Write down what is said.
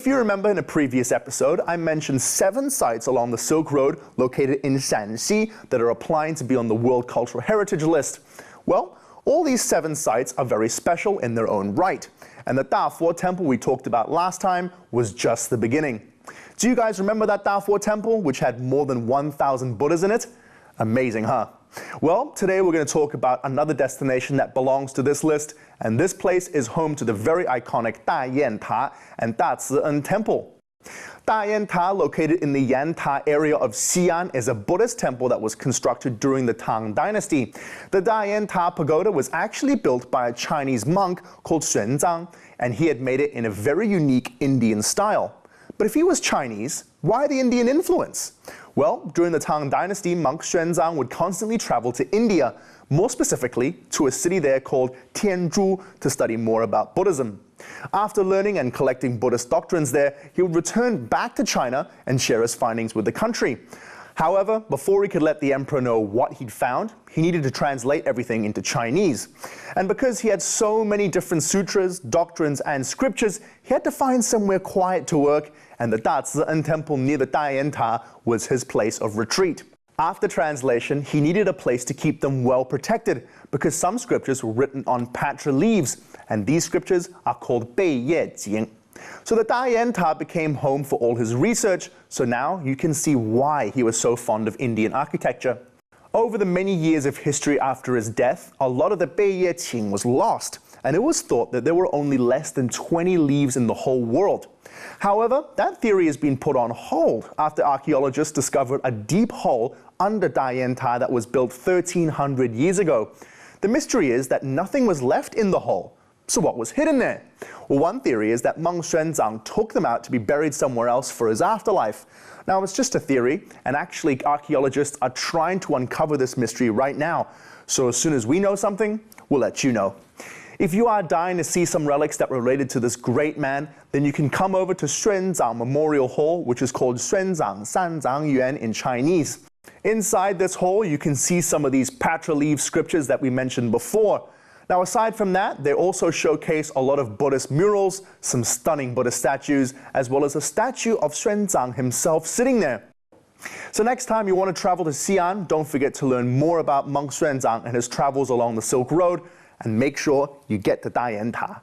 If you remember in a previous episode, I mentioned 7 sites along the Silk Road located in Shananxi that are applying to be on the World Cultural Heritage List. Well, all these 7 sites are very special in their own right, and the Dafo Temple we talked about last time was just the beginning. Do you guys remember that Dafo Temple, which had more than 1,000 Buddhas in it? Amazing, huh? Well, today we're going to talk about another destination that belongs to this list, and this place is home to the very iconic Dayanta and Xi'an Temple. Dayanta, located in the Yanta area of Xi'an, is a Buddhist temple that was constructed during the Tang Dynasty. The Dayanta pagoda was actually built by a Chinese monk called Xuanzang, and he had made it in a very unique Indian style. But if he was Chinese, why the Indian influence? Well, during the Tang Dynasty, monk Xuanzang would constantly travel to India, more specifically to a city there called Tianzhu, to study more about Buddhism. After learning and collecting Buddhist doctrines there, he would return back to China and share his findings with the country. However, before he could let the emperor know what he'd found, he needed to translate everything into Chinese. And because he had so many different sutras, doctrines, and scriptures, he had to find somewhere quiet to work, and the Xi'an temple near the Dayanta was his place of retreat. After translation, he needed a place to keep them well protected, because some scriptures were written on pattra leaves, and these scriptures are called Bei Ye Jing. So the Dayanta became home for all his research, so now you can see why he was so fond of Indian architecture. Over the many years of history after his death, a lot of the Bei Ye Jing was lost, and it was thought that there were only less than 20 leaves in the whole world. However, that theory has been put on hold after archaeologists discovered a deep hole under Dayanta that was built 1,300 years ago. The mystery is that nothing was left in the hole. So what was hidden there? Well, one theory is that monk Xuanzang took them out to be buried somewhere else for his afterlife. Now, it's just a theory, and actually archaeologists are trying to uncover this mystery right now. So as soon as we know something, we'll let you know. If you are dying to see some relics that related to this great man, then you can come over to Xuanzang Memorial Hall, which is called Xuanzang Yuan in Chinese. Inside this hall, you can see some of these pattra leaf scriptures that we mentioned before. Now, aside from that, they also showcase a lot of Buddhist murals, some stunning Buddhist statues, as well as a statue of Xuanzang himself sitting there. So next time you want to travel to Xi'an, don't forget to learn more about monk Xuanzang and his travels along the Silk Road, and make sure you get to Dayanta.